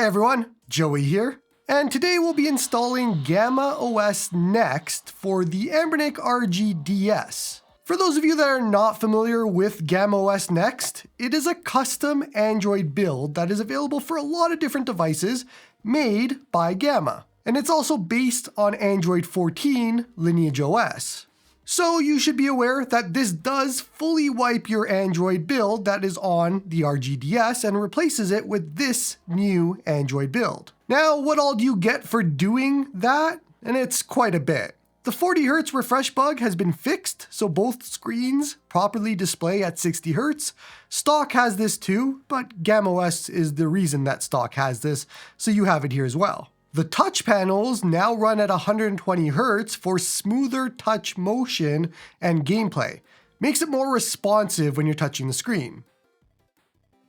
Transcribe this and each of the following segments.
Hi everyone, Joey here, and today we'll be installing GammaOS Next for the Anbernic RG DS. For those of you that are not familiar with GammaOS Next, it is a custom Android build that is available for a lot of different devices made by Gamma. And it's also based on Android 14 Lineage OS. So you should be aware that this does fully wipe your Android build that is on the RGDS and replaces it with this new Android build. Now, what all do you get for doing that? And it's quite a bit. The 40Hz refresh bug has been fixed, so both screens properly display at 60Hz. Stock has this too, but GammaOS is the reason that stock has this, so you have it here as well. The touch panels now run at 120 Hz for smoother touch motion and gameplay. Makes it more responsive when you're touching the screen.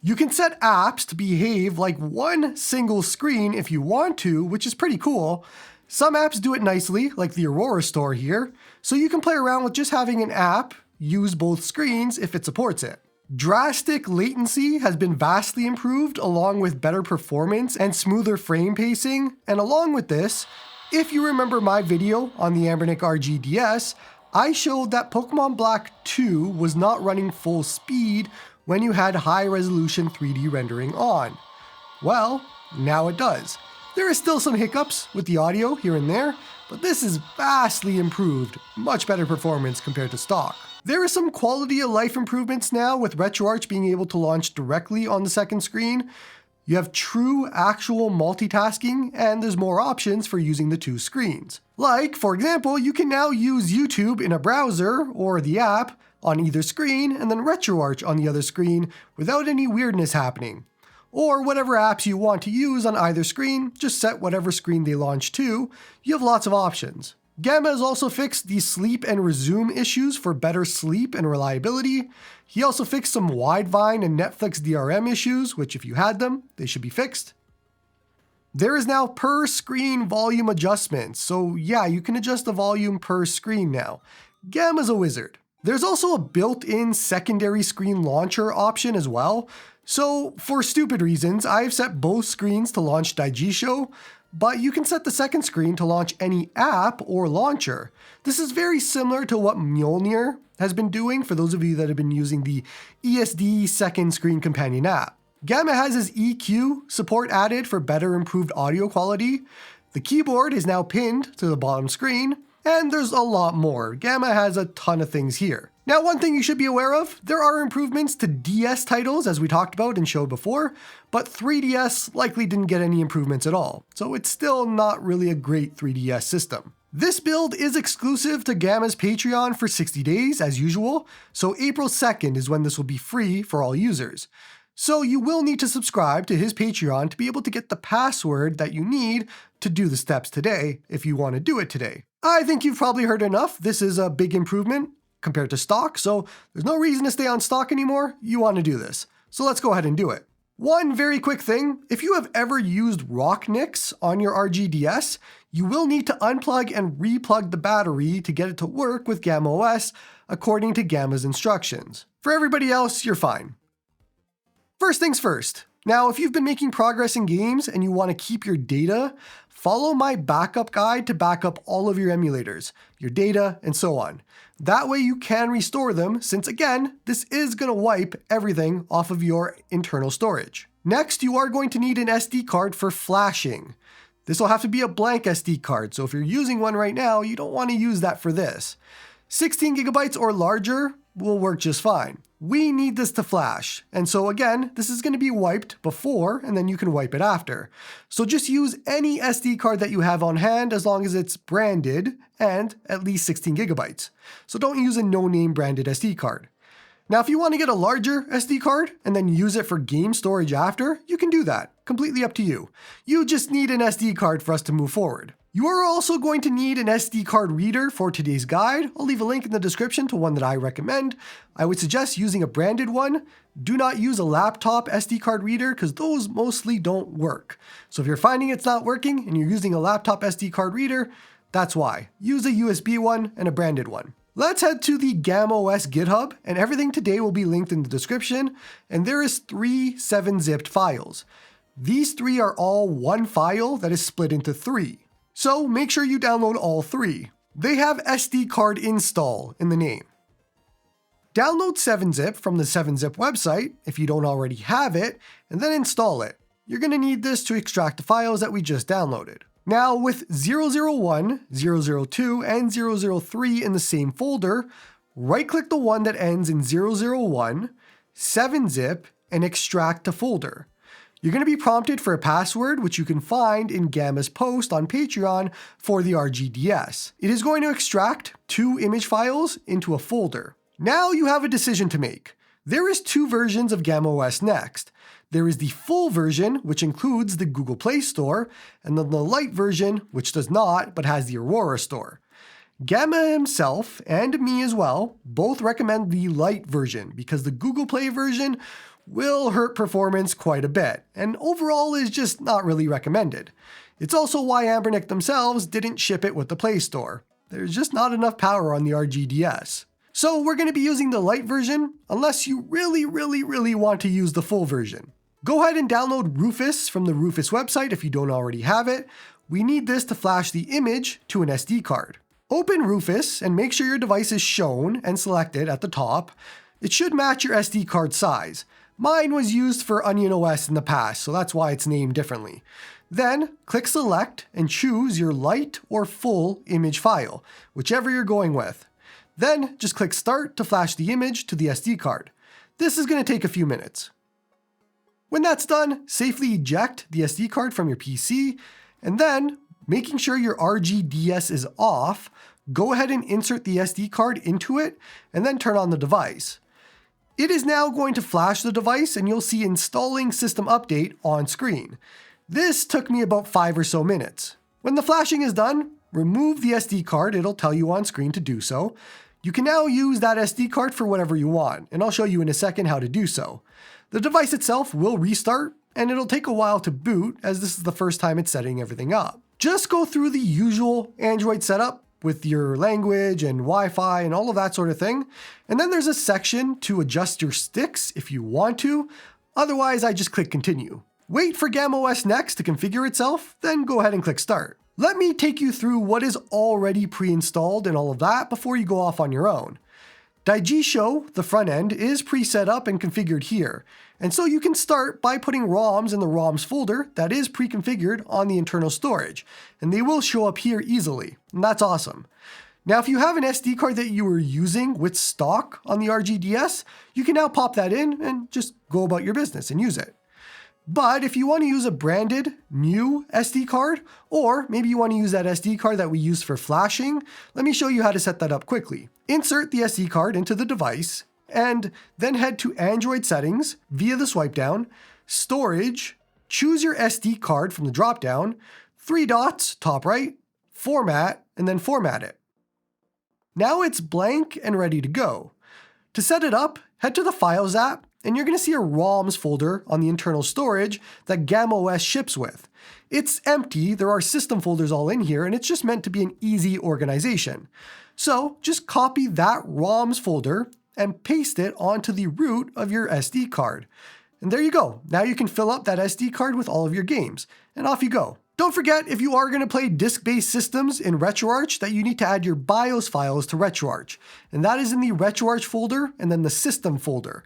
You can set apps to behave like one single screen if you want to, which is pretty cool. Some apps do it nicely, like the Aurora store here, so you can play around with just having an app use both screens if it supports it. Drastic latency has been vastly improved along with better performance and smoother frame pacing, and along with this, if you remember my video on the Anbernic RG DS, I showed that Pokemon Black 2 was not running full speed when you had high resolution 3D rendering on. Well, now it does. There is still some hiccups with the audio here and there, but this is vastly improved, much better performance compared to stock. There are some quality of life improvements now with RetroArch being able to launch directly on the second screen. You have true actual multitasking, and there's more options for using the two screens. Like, for example, you can now use YouTube in a browser or the app on either screen and then RetroArch on the other screen without any weirdness happening. Or whatever apps you want to use on either screen, just set whatever screen they launch to. You have lots of options. Gamma has also fixed the sleep and resume issues for better sleep and reliability. He also fixed some Widevine and Netflix DRM issues, which if you had them, they should be fixed. There is now per screen volume adjustments, so yeah, you can adjust the volume per screen now. Gamma's a wizard. There's also a built-in secondary screen launcher option as well. So for stupid reasons, I've set both screens to launch Daigisho, but you can set the second screen to launch any app or launcher. This is very similar to what Mjolnir has been doing for those of you that have been using the ESD second screen companion app. Gamma has his EQ support added for better improved audio quality. The keyboard is now pinned to the bottom screen, and there's a lot more. Gamma has a ton of things here. Now, one thing you should be aware of, there are improvements to DS titles as we talked about and showed before, but 3DS likely didn't get any improvements at all, so it's still not really a great 3DS system. This build is exclusive to Gamma's Patreon for 60 days as usual, so April 2nd is when this will be free for all users. So you will need to subscribe to his Patreon to be able to get the password that you need to do the steps today if you want to do it today. I think you've probably heard enough. This is a big improvement compared to stock, so there's no reason to stay on stock anymore. You want to do this. So let's go ahead and do it. One very quick thing, if you have ever used RockNix on your RGDS, you will need to unplug and replug the battery to get it to work with GammaOS according to Gamma's instructions. For everybody else, you're fine. First things first. Now, if you've been making progress in games and you want to keep your data, follow my backup guide to back up all of your emulators, your data, and so on. That way you can restore them, since again, this is going to wipe everything off of your internal storage. Next, you are going to need an SD card for flashing. This will have to be a blank SD card, so if you're using one right now, you don't want to use that for this. 16 gigabytes or larger will work just fine. We need this to flash, and so again, this is going to be wiped before, and then you can wipe it after. So just use any SD card that you have on hand as long as it's branded and at least 16 gigabytes. So don't use a no-name branded SD card. Now, if you want to get a larger SD card and then use it for game storage after, you can do that. Completely up to you. You just need an SD card for us to move forward. You are also going to need an SD card reader for today's guide. I'll leave a link in the description to one that I recommend. I would suggest using a branded one. Do not use a laptop SD card reader because those mostly don't work. So if you're finding it's not working and you're using a laptop SD card reader, that's why. Use a USB one and a branded one. Let's head to the GammaOS GitHub, and everything today will be linked in the description, and there is 3 7-zipped files. These three are all one file that is split into three. So make sure you download all three. They have SD card install in the name. Download 7-zip from the 7-zip website if you don't already have it, and then install it. You're going to need this to extract the files that we just downloaded. Now with 001, 002, and 003 in the same folder, right-click the one that ends in 001, 7-zip, and extract to folder. You're going to be prompted for a password, which you can find in Gamma's post on Patreon for the RGDS. It is going to extract 2 image files into a folder. Now you have a decision to make. There is 2 versions of GammaOS Next. There is the full version, which includes the Google Play Store, and then the light version, which does not, but has the Aurora Store. Gamma himself, and me as well, both recommend the light version because the Google Play version will hurt performance quite a bit, and overall is just not really recommended. It's also why Anbernic themselves didn't ship it with the Play Store. There's just not enough power on the RGDS. So we're going to be using the light version unless you really want to use the full version. Go ahead and download Rufus from the Rufus website if you don't already have it. We need this to flash the image to an SD card. Open Rufus and make sure your device is shown and selected at the top. It should match your SD card size. Mine was used for Onion OS in the past, so that's why it's named differently. Then click select and choose your light or full image file, whichever you're going with. Then just click start to flash the image to the SD card. This is going to take a few minutes. When that's done, safely eject the SD card from your PC, and then, making sure your RGDS is off, go ahead and insert the SD card into it, and then turn on the device. It is now going to flash the device, and you'll see installing system update on screen. This took me about 5 or so minutes. When the flashing is done, remove the SD card, it'll tell you on screen to do so. You can now use that SD card for whatever you want, and I'll show you in a second how to do so. The device itself will restart, and it'll take a while to boot as this is the first time it's setting everything up. Just go through the usual Android setup with your language and Wi-Fi and all of that sort of thing, and then there's a section to adjust your sticks if you want to, otherwise I just click continue. Wait for GammaOS Next to configure itself, then go ahead and click start. Let me take you through what is already pre-installed and all of that before you go off on your own. Digisho, the front end, is pre-set up and configured here, and so you can start by putting ROMs in the ROMs folder that is pre-configured on the internal storage, and they will show up here easily, and that's awesome. Now if you have an SD card that you were using with stock on the RGDS, you can now pop that in and just go about your business and use it. But if you want to use a branded new SD card, or maybe you want to use that SD card that we use for flashing, let me show you how to set that up quickly. Insert the SD card into the device, and then head to Android settings via the swipe down, storage, choose your SD card from the drop down, 3 dots, top right, format, and then format it. Now it's blank and ready to go. To set it up, head to the Files app, and you're going to see a ROMs folder on the internal storage that GammaOS ships with. It's empty, there are system folders all in here, and it's just meant to be an easy organization. So just copy that ROMs folder and paste it onto the root of your SD card. And there you go. Now you can fill up that SD card with all of your games, and off you go. Don't forget, if you are going to play disk-based systems in RetroArch, that you need to add your BIOS files to RetroArch, and that is in the RetroArch folder and then the system folder.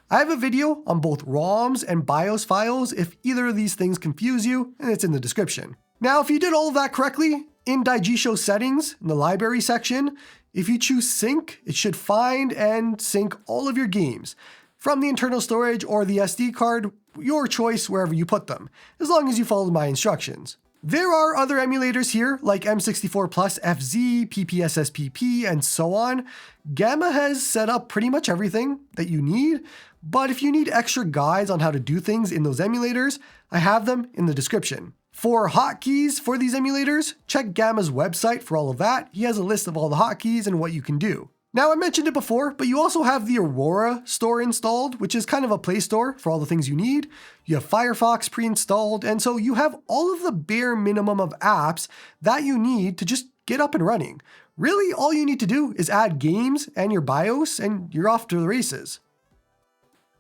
I have a video on both ROMs and BIOS files if either of these things confuse you, and it's in the description. Now, if you did all of that correctly, in Digisho settings, in the library section, if you choose sync, it should find and sync all of your games from the internal storage or the SD card, your choice wherever you put them, as long as you follow my instructions. There are other emulators here like M64 Plus FZ, PPSSPP, and so on. Gamma has set up pretty much everything that you need, but if you need extra guides on how to do things in those emulators, I have them in the description. For hotkeys for these emulators, check Gamma's website for all of that. He has a list of all the hotkeys and what you can do. Now, I mentioned it before, but you also have the Aurora store installed, which is kind of a Play Store for all the things you need. You have Firefox pre-installed, and so you have all of the bare minimum of apps that you need to just get up and running. Really, all you need to do is add games and your BIOS, and you're off to the races.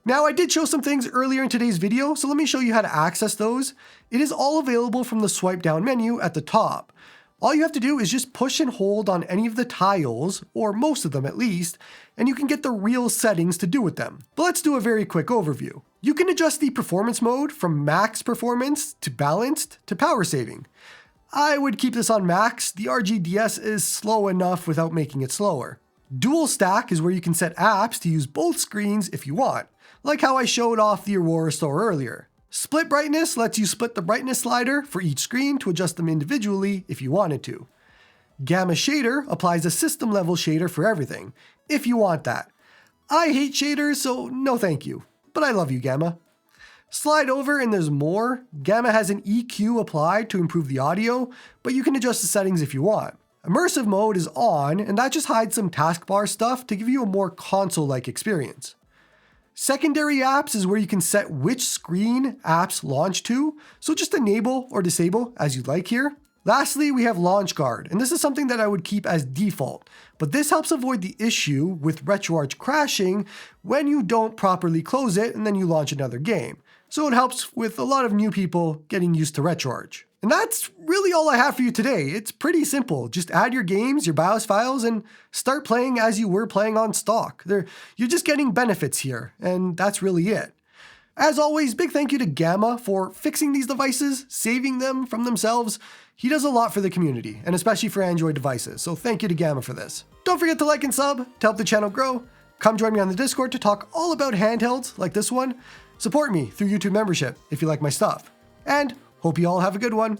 Now, I did show some things earlier in today's video, so let me show you how to access those. It is all available from the swipe down menu at the top. All you have to do is just push and hold on any of the tiles, or most of them at least, and you can get the real settings to do with them. But let's do a very quick overview. You can adjust the performance mode from max performance to balanced to power saving. I would keep this on max. The RG DS is slow enough without making it slower. Dual stack is where you can set apps to use both screens if you want, like how I showed off the Aurora store earlier. Split brightness lets you split the brightness slider for each screen to adjust them individually if you wanted to. Gamma shader applies a system level shader for everything, if you want that. I hate shaders, so no thank you, but I love you, Gamma. Slide over and there's more. Gamma has an EQ applied to improve the audio, but you can adjust the settings if you want. Immersive mode is on, and that just hides some taskbar stuff to give you a more console-like experience. Secondary apps is where you can set which screen apps launch to, so just enable or disable as you'd like here. Lastly, we have Launch Guard, and this is something that I would keep as default, but this helps avoid the issue with RetroArch crashing when you don't properly close it and then you launch another game. So it helps with a lot of new people getting used to RetroArch. And that's really all I have for you today. It's pretty simple. Just add your games, your BIOS files, and start playing as you were playing on stock. You're just getting benefits here, and that's really it. As always, big thank you to Gamma for fixing these devices, saving them from themselves. He does a lot for the community, and especially for Android devices, so thank you to Gamma for this. Don't forget to like and sub to help the channel grow. Come join me on the Discord to talk all about handhelds like this one. Support me through YouTube membership if you like my stuff. And hope you all have a good one.